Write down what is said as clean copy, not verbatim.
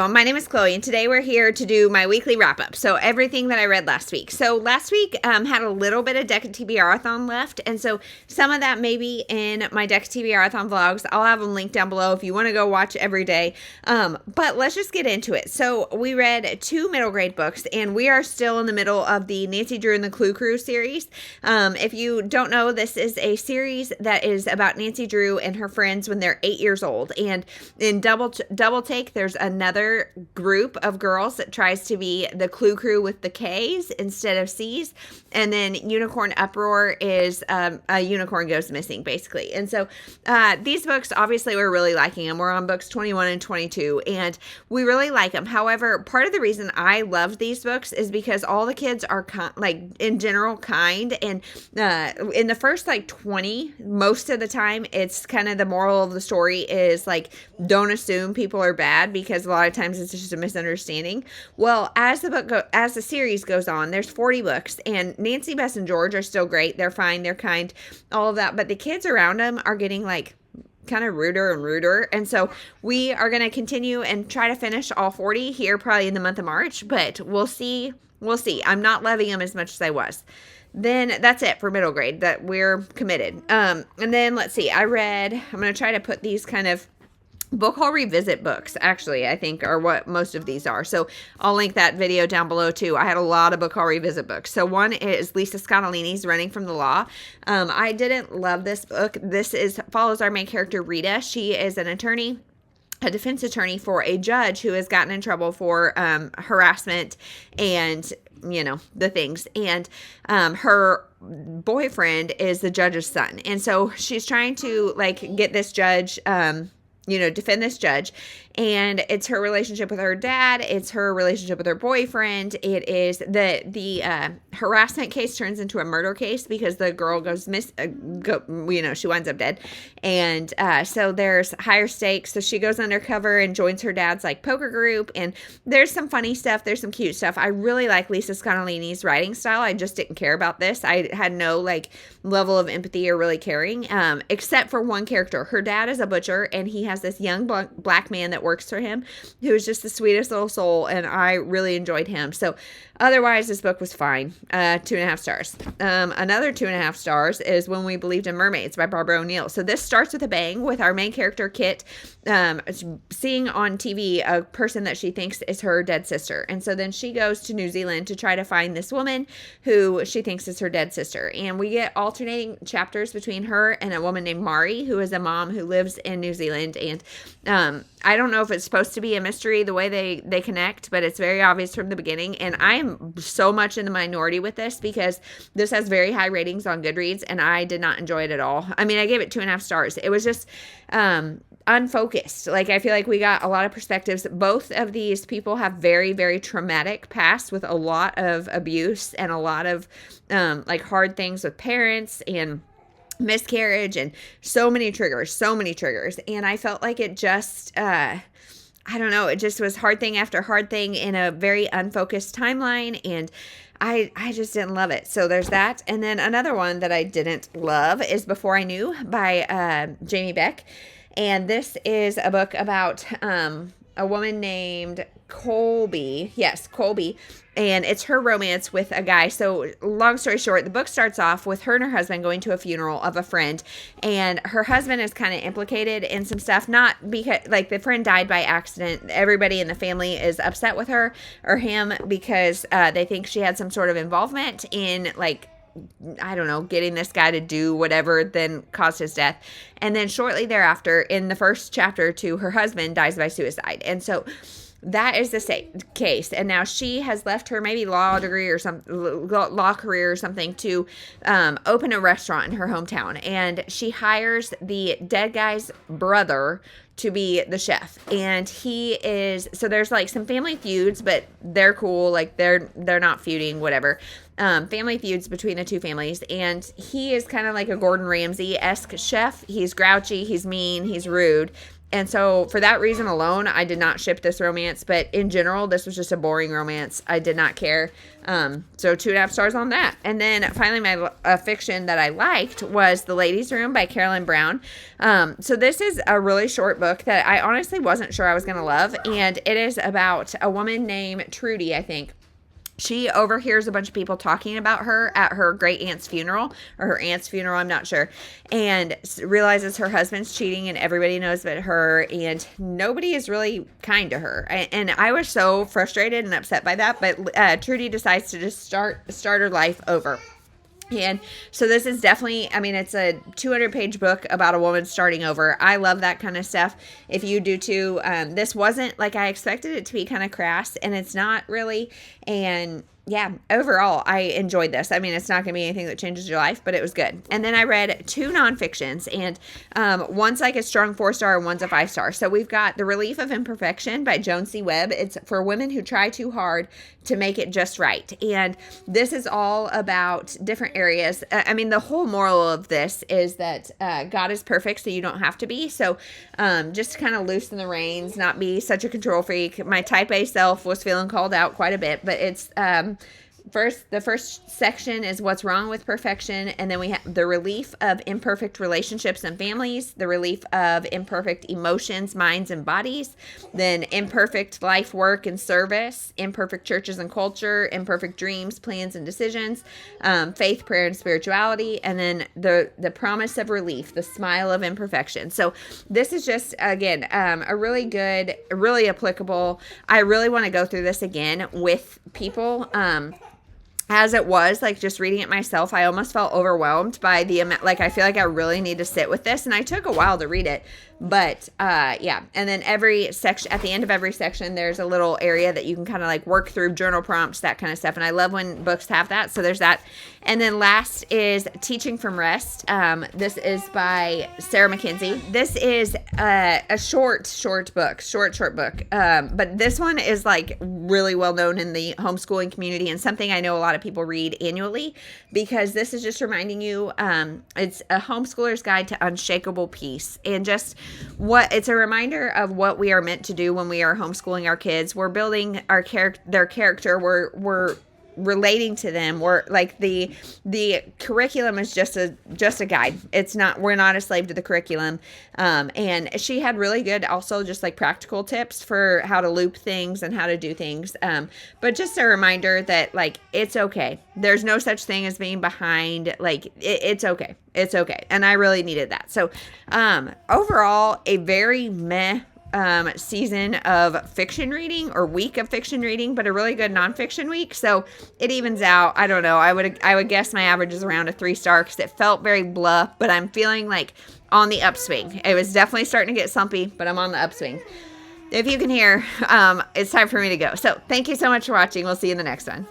my name is Chloe, and today we're here to do my weekly wrap-up. So everything that I read last week. So last week had a little bit of Deca TBR-a-thon left, and so some of that may be in my Deca TBR-a-thon vlogs. I'll have them linked down below if you want to go watch every day. But let's just get into it. So we read 2 middle grade books, and we are still in the middle of the Nancy Drew and the Clue Crew series. If you don't know, this is a series that is about Nancy Drew and her friends when they're 8 years old. And in Double Take, there's another group of girls that tries to be the Clue Crew with the K's instead of C's. And then Unicorn Uproar is a unicorn goes missing, basically. And so these books, obviously, we're really liking them. We're on books 21 and 22, and we really like them. However, part of the reason I loved these books is because all the kids are, in general, kind. And in the first, 20, most of the time, it's kind of the moral of the story is, don't assume people are bad, because a lot of times it's just a misunderstanding. Well, as the series goes on, there's 40 books, and Nancy, Bess, and George are still great. They're fine. They're kind. All of that. But the kids around them are getting, kind of ruder and ruder. And so we are going to continue and try to finish all 40 here probably in the month of March, but we'll see. I'm not loving them as much as I was. Then that's it for middle grade, that we're committed. And then let's see, I'm going to try to put these kind of book haul revisit books, actually, I think are what most of these are. So I'll link that video down below too. I had a lot of book haul revisit books. So one is Lisa Scottolini's Running from the Law. I didn't love this book. This follows our main character, Rita. She is an attorney, a defense attorney for a judge who has gotten in trouble for harassment and the things. And her boyfriend is the judge's son. And so she's trying to get this judge, defend this judge. And it's her relationship with her dad. It's her relationship with her boyfriend. It is the harassment case turns into a murder case because the girl goes she winds up dead. And so there's higher stakes. So she goes undercover and joins her dad's poker group. And there's some funny stuff. There's some cute stuff. I really like Lisa Scottolini's writing style. I just didn't care about this. I had no level of empathy or really caring, except for one character. Her dad is a butcher, and he has this young black man that works for him who is just the sweetest little soul, and I really enjoyed him. So otherwise, this book was fine. 2.5 stars. Another 2.5 stars is When We Believed in Mermaids by Barbara O'Neill. So this starts with a bang with our main character, Kit, seeing on TV a person that she thinks is her dead sister. And so then she goes to New Zealand to try to find this woman who she thinks is her dead sister. And we get alternating chapters between her and a woman named Mari, who is a mom who lives in New Zealand. And I don't know if it's supposed to be a mystery the way they connect, but it's very obvious from the beginning. And I am so much in the minority with this because this has very high ratings on Goodreads, and I did not enjoy it at all. I mean, I gave it 2.5 stars. It was just unfocused. I feel like we got a lot of perspectives. Both of these people have very, very traumatic past with a lot of abuse and a lot of hard things with parents and miscarriage and so many triggers. And I felt like it just, I don't know, it just was hard thing after hard thing in a very unfocused timeline. And I just didn't love it. So there's that. And then another one that I didn't love is Before I Knew by Jamie Beck. And this is a book about a woman named Colby. Yes, Colby. And it's her romance with a guy. So long story short, the book starts off with her and her husband going to a funeral of a friend. And her husband is kind of implicated in some stuff. Not because, the friend died by accident. Everybody in the family is upset with her or him because they think she had some sort of involvement in, I don't know, getting this guy to do whatever then caused his death. And then shortly thereafter, in the first chapter or two, her husband dies by suicide. And so that is the case. And now she has left her maybe law degree or some law career or something to open a restaurant in her hometown. And she hires the dead guy's brother to be the chef. And he is, so there's some family feuds, but they're cool. They're not feuding, whatever. family feuds between the two families. And he is kind of like a Gordon Ramsay-esque chef. He's grouchy, he's mean, he's rude. And so for that reason alone, I did not ship this romance. But in general, this was just a boring romance. I did not care. So 2.5 stars on that. And then finally, my fiction that I liked was The Ladies' Room by Carolyn Brown. So this is a really short book that I honestly wasn't sure I was going to love. And it is about a woman named Trudy, I think. She overhears a bunch of people talking about her at her great aunt's funeral, or her aunt's funeral, I'm not sure, and realizes her husband's cheating and everybody knows but her, and nobody is really kind to her. And I was so frustrated and upset by that, but Trudy decides to just start her life over. And so this is definitely, I mean, it's a 200-page book about a woman starting over. I love that kind of stuff. If you do too, this wasn't like I expected it to be kind of crass, and it's not really. And yeah, overall, I enjoyed this. I mean, it's not going to be anything that changes your life, but it was good. And then I read 2 nonfictions, and one's like a strong 4-star and one's a 5-star. So we've got The Relief of Imperfection by Joan C. Webb. It's for women who try too hard to make it just right. And this is all about different areas. I mean, the whole moral of this is that God is perfect, so you don't have to be. So just kind of loosen the reins, not be such a control freak. My type A self was feeling called out quite a bit, but it's the first section is what's wrong with perfection, and then we have the relief of imperfect relationships and families, the relief of imperfect emotions, minds, and bodies, then imperfect life, work, and service, imperfect churches and culture, imperfect dreams, plans, and decisions, faith, prayer, and spirituality, and then the promise of relief, the smile of imperfection. So this is just, again, a really good, really applicable. I really want to go through this again with people. As it was, like, just reading it myself, I almost felt overwhelmed by the amount. Like, I feel like I really need to sit with this, and I took a while to read it. But yeah, and then every section, at the end of every section, there's a little area that you can kind of like work through, journal prompts, that kind of stuff. And I love when books have that. So there's that. And then last is Teaching from Rest. This is by Sarah Mackenzie. This is a short book. But this one is like really well known in the homeschooling community, and something I know a lot of people read annually, because this is just reminding you, it's a homeschooler's guide to unshakable peace, and just it's a reminder of what we are meant to do when we are homeschooling our kids. We're building their character. We're relating to them. We're like the curriculum is just a guide. It's not, we're not a slave to the curriculum. And she had really good also just like practical tips for how to loop things and how to do things. But just a reminder that like, it's okay. There's no such thing as being behind. Like it's okay. It's okay. And I really needed that. So, overall, a very meh season of fiction reading, or week of fiction reading, but a really good nonfiction week. So it evens out. I don't know. I would guess my average is around a 3-star, because it felt very blah, but I'm feeling like on the upswing. It was definitely starting to get slumpy, but I'm on the upswing. If you can hear, it's time for me to go. So thank you so much for watching. We'll see you in the next one.